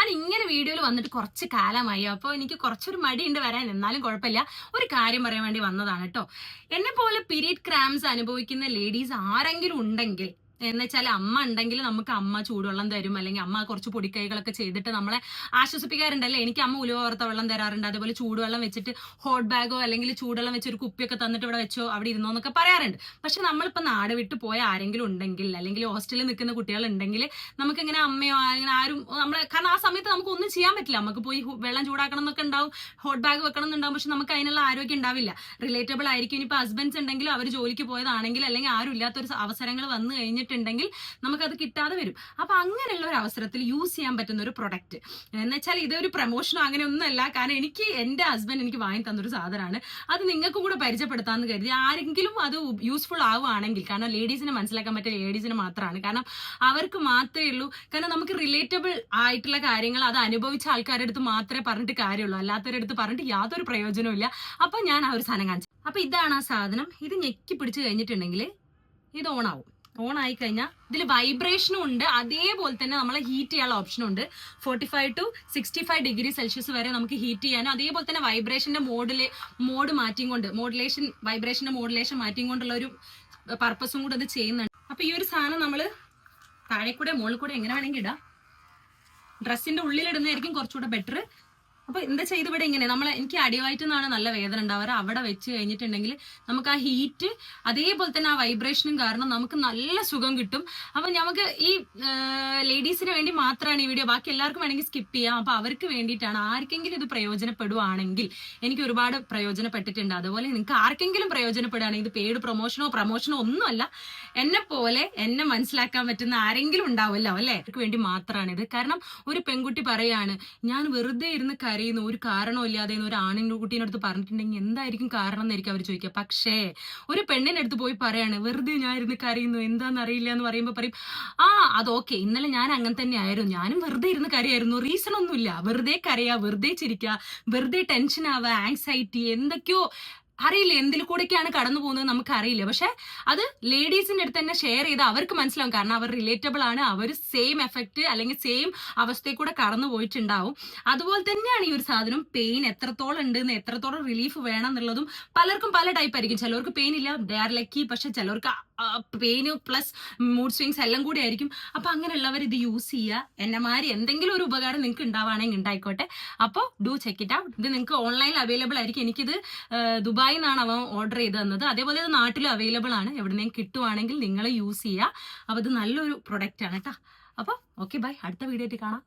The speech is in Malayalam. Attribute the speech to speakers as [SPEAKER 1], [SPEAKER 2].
[SPEAKER 1] ഞാൻ ഇങ്ങനെ വീഡിയോയിൽ വന്നിട്ട് കുറച്ച് കാലമായി. അപ്പോൾ എനിക്ക് കുറച്ചൊരു മടിയുണ്ട് വരാൻ. എന്നാലും കുഴപ്പമില്ല. ഒരു കാര്യം പറയാൻ വേണ്ടി വന്നതാണ് കേട്ടോ. എന്നെ പോലെ പീരീഡ് ക്രാംസ് അനുഭവിക്കുന്ന ലേഡീസ് ആരെങ്കിലും ഉണ്ടെങ്കിൽ, എന്ന് വെച്ചാൽ അമ്മ ഉണ്ടെങ്കിൽ നമുക്ക് അമ്മ ചൂടുവെള്ളം തരും, അല്ലെങ്കിൽ അമ്മ കുറച്ച് പൊടിക്കൈകളൊക്കെ ചെയ്തിട്ട് നമ്മളെ ആശ്വസിപ്പിക്കാറുണ്ടല്ലേ. എനിക്ക് അമ്മ ഉലുവ വറുത്ത വെള്ളം തരാറുണ്ട്. അതുപോലെ ചൂടുവെള്ളം വെച്ചിട്ട് ഹോട്ട് ബാഗോ അല്ലെങ്കിൽ ചൂടുവെള്ളം വെച്ചൊരു കുപ്പിയൊക്കെ തന്നിട്ട് ഇവിടെ വെച്ചോ അവിടെ ഇരുന്നോ എന്നൊക്കെ പറയാറുണ്ട്. പക്ഷെ നമ്മളിപ്പോൾ നാട് വിട്ട് പോയ ആരെങ്കിലും ഉണ്ടെങ്കിൽ, അല്ലെങ്കിൽ ഹോസ്റ്റലിൽ നിൽക്കുന്ന കുട്ടികൾ ഉണ്ടെങ്കിൽ, നമുക്കിങ്ങനെ അമ്മയോ അങ്ങനെ ആരും നമ്മളെ, കാരണം ആ സമയത്ത് നമുക്ക് ഒന്നും ചെയ്യാൻ പറ്റില്ല. നമുക്ക് പോയി വെള്ളം ചൂടാക്കണം എന്നൊക്കെ ഉണ്ടാവും, ഹോട്ട് ബാഗ് വെക്കണം എന്നുണ്ടാവും. പക്ഷെ നമുക്ക് അതിനുള്ള ആരോഗ്യം ഉണ്ടാവില്ല. റിലേറ്റബിൾ ആയിരിക്കും. ഇനിയിപ്പോൾ ഹസ്ബൻഡ്സ് ഉണ്ടെങ്കിലും അവർ ജോലിക്ക് പോയതാണെങ്കിൽ, അല്ലെങ്കിൽ ആരും ഇല്ലാത്തൊരു അവസരങ്ങൾ വന്നു കഴിഞ്ഞിട്ടുണ്ടെങ്കിൽ നമുക്കത് കിട്ടാതെ വരും. അപ്പൊ അങ്ങനെയുള്ള ഒരു അവസരത്തിൽ യൂസ് ചെയ്യാൻ പറ്റുന്ന ഒരു പ്രൊഡക്റ്റ് എന്ന് വെച്ചാൽ ഇതൊരു പ്രൊമോഷനോ അങ്ങനെ ഒന്നുമല്ല. കാരണം എന്റെ ഹസ്ബൻഡ് എനിക്ക് വാങ്ങി തന്നൊരു സാധനമാണ്. അത് നിങ്ങൾക്കും കൂടെ പരിചയപ്പെടുത്താമെന്ന് കരുതി. ആരെങ്കിലും അത് യൂസ്ഫുൾ ആവുകയാണെങ്കിൽ, കാരണം ലേഡീസിനെ മനസ്സിലാക്കാൻ പറ്റിയ ലേഡീസിന് മാത്രമാണ്, കാരണം അവർക്ക് മാത്രമേ ഉള്ളൂ. കാരണം നമുക്ക് റിലേറ്റബിൾ ആയിട്ടുള്ള കാര്യങ്ങൾ അത് അനുഭവിച്ച ആൾക്കാരുടെ അടുത്ത് മാത്രമേ പറഞ്ഞിട്ട് കാര്യമുള്ളൂ. അല്ലാത്തവരുടെ അടുത്ത് പറഞ്ഞിട്ട് യാതൊരു പ്രയോജനവും ഇല്ല. അപ്പൊ ഞാൻ ആ ഒരു സാധനം കാണിച്ചു. അപ്പൊ ഇതാണ് ആ സാധനം. ഇത് ഞെക്കി പിടിച്ച് കഴിഞ്ഞിട്ടുണ്ടെങ്കിൽ ഇത് ഓണാവും. ഓൺ ആയി കഴിഞ്ഞാൽ ഇതിൽ വൈബ്രേഷനും ഉണ്ട്, അതേപോലെ തന്നെ നമ്മളെ ഹീറ്റ് ചെയ്യാനുള്ള ഓപ്ഷനും ഉണ്ട്. 45 to 65 ഡിഗ്രി സെൽഷ്യസ് വരെ നമുക്ക് ഹീറ്റ് ചെയ്യാനും, അതേപോലെ തന്നെ വൈബ്രേഷന്റെ മോഡ് മാറ്റിക്കൊണ്ട്, വൈബ്രേഷന്റെ മോഡുലേഷൻ മാറ്റിക്കൊണ്ടുള്ള ഒരു പർപ്പസും കൂടെ അത് ചെയ്യുന്നുണ്ട്. അപ്പൊ ഈ ഒരു സാധനം നമ്മള് താഴെ കൂടെ മുകളിൽ കൂടെ എങ്ങനെ വേണമെങ്കിൽ ഇടാം. ഡ്രസ്സിന്റെ ഉള്ളിലിടുന്നതായിരിക്കും കുറച്ചുകൂടെ ബെറ്റർ. അപ്പൊ എന്താ ചെയ്ത് ഇവിടെ ഇങ്ങനെ എനിക്ക് അടിവയറ്റിൽ നല്ല വേദന ഉണ്ടാവാറ്. അവിടെ വെച്ച് കഴിഞ്ഞിട്ടുണ്ടെങ്കിൽ നമുക്ക് ആ ഹീറ്റ് അതേപോലെ തന്നെ ആ വൈബ്രേഷനും കാരണം നമുക്ക് നല്ല സുഖം കിട്ടും. അപ്പൊ നമുക്ക് ഈ ലേഡീസിന് വേണ്ടി മാത്രമാണ് ഈ വീഡിയോ, ബാക്കി എല്ലാവർക്കും വേണമെങ്കിൽ സ്കിപ്പ് ചെയ്യാം. അപ്പൊ അവർക്ക് വേണ്ടിയിട്ടാണ്. ആർക്കെങ്കിലും ഇത് പ്രയോജനപ്പെടുവാണെങ്കിൽ, എനിക്ക് ഒരുപാട് പ്രയോജനപ്പെട്ടിട്ടുണ്ട്. അതുപോലെ നിങ്ങൾക്ക് ആർക്കെങ്കിലും പ്രയോജനപ്പെടുകയാണെങ്കിൽ, ഇത് പെയ്ഡ് പ്രൊമോഷനോ ഒന്നുമല്ല, എന്നെ മനസ്സിലാക്കാൻ പറ്റുന്ന ആരെങ്കിലും ഉണ്ടാവുമല്ലോ അല്ലെ, അവർക്ക് വേണ്ടി മാത്രമാണിത്. കാരണം ഒരു പെൺകുട്ടി പറയാണ്, ഞാൻ വെറുതെ ഇരുന്ന് കരയുന്നു ഒരു കാരണമില്ലാതെ ഒരു ആണിന്റെ കുട്ടീൻ്റെ അടുത്ത് പറഞ്ഞിട്ടുണ്ടെങ്കിൽ എന്തായിരിക്കും കാരണം എന്നായിരിക്കും അവർ ചോദിക്കുക. പക്ഷേ ഒരു പെണ്ണിന്റെ അടുത്ത് പോയി പറയാണ്, വെറുതെ ഞാൻ ഇരുന്ന് കരയുന്നു എന്താന്ന് അറിയില്ല എന്ന് പറയുമ്പോൾ പറയും, അത് ഓക്കെ, ഇന്നലെ ഞാൻ അങ്ങനെ തന്നെ ആയിരുന്നു, ഞാനും വെറുതെ ഇരുന്ന് കരയായിരുന്നു, റീസൺ ഒന്നുമില്ല, വെറുതെ കരയാ, വെറുതെ ചിരിക്കുക, വെറുതെ ടെൻഷൻ ആവുക, ആങ്സൈറ്റി, എന്തൊക്കെയോ അറിയില്ല, എന്തിൽ കൂടെയൊക്കെയാണ് കടന്നു പോകുന്നത് നമുക്ക് അറിയില്ല. പക്ഷെ അത് ലേഡീസിന്റെ അടുത്ത് തന്നെ ഷെയർ ചെയ്ത് അവർക്ക് മനസ്സിലാവും. കാരണം അവർ റിലേറ്റബിൾ ആണ്, അവർ സെയിം എഫക്റ്റ് അല്ലെങ്കിൽ സെയിം അവസ്ഥയിൽ കൂടെ കടന്നു പോയിട്ടുണ്ടാവും. അതുപോലെ തന്നെയാണ് ഈ ഒരു സാധനം. പെയിൻ എത്രത്തോളം ഉണ്ട്, എത്രത്തോളം റിലീഫ് വേണം എന്നുള്ളതും പലർക്കും പല ടൈപ്പ് ആയിരിക്കും. ചിലർക്ക് പെയിൻ ഇല്ല, ദേ ആർ ലക്കി. പക്ഷെ ചിലർക്ക് പെയിന് പ്ലസ് മൂഡ് സ്വിങ്സ് എല്ലാം കൂടി ആയിരിക്കും. അപ്പൊ അങ്ങനെയുള്ളവർ ഇത് യൂസ് ചെയ്യുക. എന്നെമാതിരി എന്തെങ്കിലും ഒരു ഉപകാരം നിങ്ങൾക്ക് ഉണ്ടാവുകയാണെങ്കിൽ ഉണ്ടായിക്കോട്ടെ. അപ്പോൾ ഡു ചെക്ക് ഇറ്റ് ഔട്ട്. ഇത് നിങ്ങൾക്ക് ഓൺലൈനിൽ അവൈലബിൾ ആയിരിക്കും. എനിക്കിത് ദുബായിൽ നിന്നാണ് അവൻ ഓർഡർ ചെയ്ത് തന്നത്. അതേപോലെ ഇത് നാട്ടിലും അവൈലബിൾ ആണ്. എവിടെന്നെങ്കിലും കിട്ടുവാണെങ്കിൽ നിങ്ങൾ യൂസ് ചെയ്യുക. അപ്പൊ ഇത് നല്ലൊരു പ്രൊഡക്റ്റ് ആണ് കേട്ടോ. അപ്പൊ ഓക്കെ, ബൈ. അടുത്ത വീഡിയോ ആയിട്ട് കാണാം.